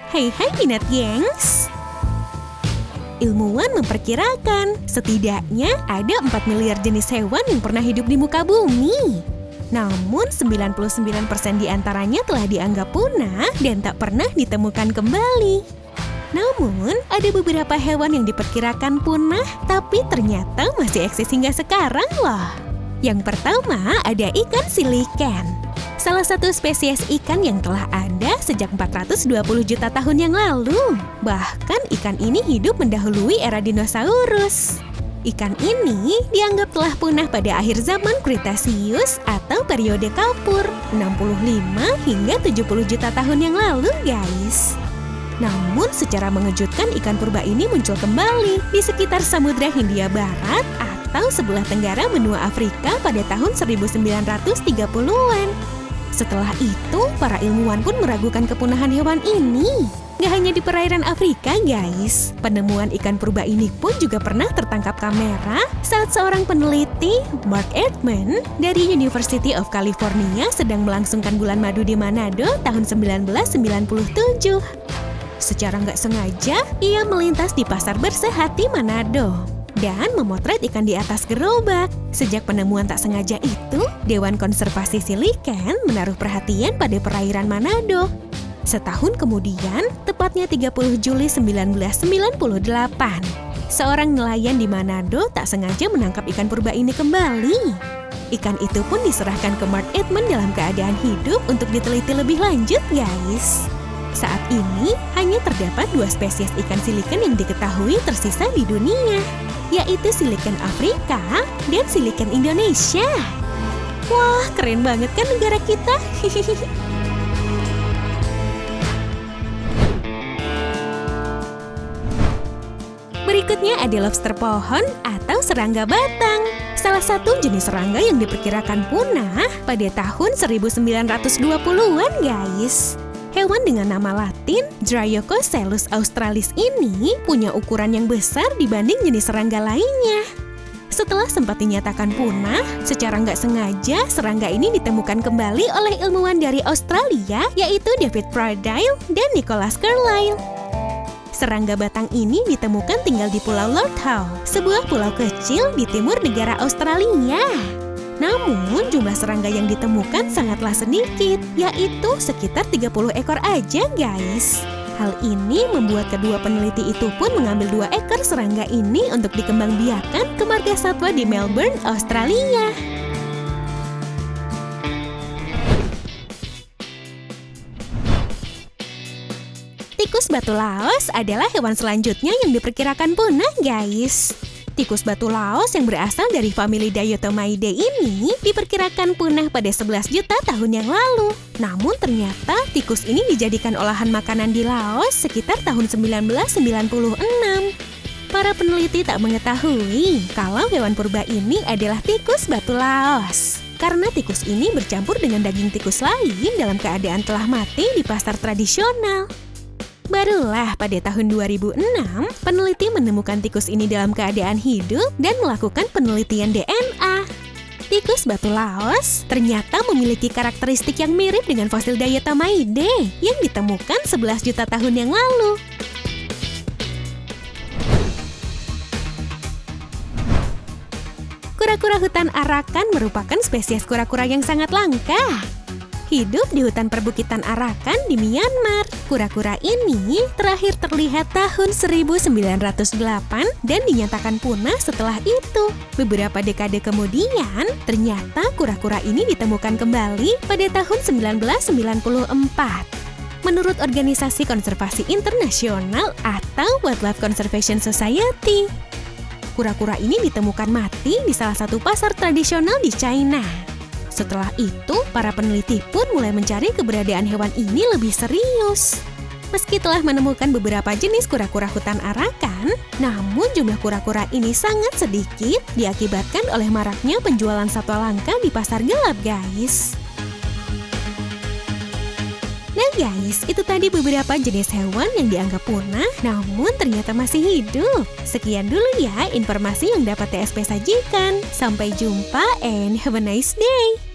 Hai Peanut Gengs! Ilmuwan memperkirakan setidaknya ada 4 miliar jenis hewan yang pernah hidup di muka bumi. Namun 99% di antaranya telah dianggap punah dan tak pernah ditemukan kembali. Namun ada beberapa hewan yang diperkirakan punah tapi ternyata masih eksis hingga sekarang loh. Yang pertama ada ikan silikan. Salah satu spesies ikan yang telah ada sejak 420 juta tahun yang lalu. Bahkan ikan ini hidup mendahului era dinosaurus. Ikan ini dianggap telah punah pada akhir zaman Kretasius atau periode Kapur, 65 hingga 70 juta tahun yang lalu, guys. Namun secara mengejutkan ikan purba ini muncul kembali di sekitar Samudra Hindia Barat atau sebelah tenggara benua Afrika pada tahun 1930-an. Setelah itu, para ilmuwan pun meragukan kepunahan hewan ini. Nggak hanya di perairan Afrika, guys. Penemuan ikan purba ini pun juga pernah tertangkap kamera saat seorang peneliti, Mark Eddman, dari University of California sedang melangsungkan bulan madu di Manado tahun 1997. Secara nggak sengaja, ia melintas di pasar bersehati Manado dan memotret ikan di atas gerobak. Sejak penemuan tak sengaja itu, Dewan Konservasi Silikan menaruh perhatian pada perairan Manado. Setahun kemudian, tepatnya 30 Juli 1998, seorang nelayan di Manado tak sengaja menangkap ikan purba ini kembali. Ikan itu pun diserahkan ke Mark Eddman dalam keadaan hidup untuk diteliti lebih lanjut, guys. Saat ini, hanya terdapat 2 spesies ikan silikan yang diketahui tersisa di dunia, yaitu silikan Afrika dan silikan Indonesia. Wah, keren banget kan negara kita? Berikutnya ada lobster pohon atau serangga batang. Salah satu jenis serangga yang diperkirakan punah pada tahun 1920-an, guys. Hewan dengan nama latin Dryococelus australis ini punya ukuran yang besar dibanding jenis serangga lainnya. Setelah sempat dinyatakan punah, secara nggak sengaja serangga ini ditemukan kembali oleh ilmuwan dari Australia, yaitu David Pradile dan Nicholas Carlisle. Serangga batang ini ditemukan tinggal di Pulau Lord Howe, sebuah pulau kecil di timur negara Australia. Namun, jumlah serangga yang ditemukan sangatlah sedikit, yaitu sekitar 30 ekor aja, guys. Hal ini membuat kedua peneliti itu pun mengambil 2 ekor serangga ini untuk dikembangbiakan ke marga satwa di Melbourne, Australia. Tikus batu Laos adalah hewan selanjutnya yang diperkirakan punah, guys. Tikus batu Laos yang berasal dari famili Diotomyidae ini diperkirakan punah pada 11 juta tahun yang lalu. Namun ternyata tikus ini dijadikan olahan makanan di Laos sekitar tahun 1996. Para peneliti tak mengetahui kalau hewan purba ini adalah tikus batu Laos. Karena tikus ini bercampur dengan daging tikus lain dalam keadaan telah mati di pasar tradisional. Barulah pada tahun 2006, peneliti menemukan tikus ini dalam keadaan hidup dan melakukan penelitian DNA. Tikus batu Laos ternyata memiliki karakteristik yang mirip dengan fosil Diotomyidae yang ditemukan 11 juta tahun yang lalu. Kura-kura hutan Arakan merupakan spesies kura-kura yang sangat langka. Hidup di hutan perbukitan Arakan di Myanmar. Kura-kura ini terakhir terlihat tahun 1908 dan dinyatakan punah setelah itu. Beberapa dekade kemudian, ternyata kura-kura ini ditemukan kembali pada tahun 1994. Menurut Organisasi Konservasi Internasional atau Wildlife Conservation Society, kura-kura ini ditemukan mati di salah satu pasar tradisional di China. Setelah itu, para peneliti pun mulai mencari keberadaan hewan ini lebih serius. Meski telah menemukan beberapa jenis kura-kura hutan Arakan, namun jumlah kura-kura ini sangat sedikit diakibatkan oleh maraknya penjualan satwa langka di pasar gelap, guys. Nah guys, itu tadi beberapa jenis hewan yang dianggap punah, namun ternyata masih hidup. Sekian dulu ya informasi yang dapat TSP sajikan. Sampai jumpa and have a nice day!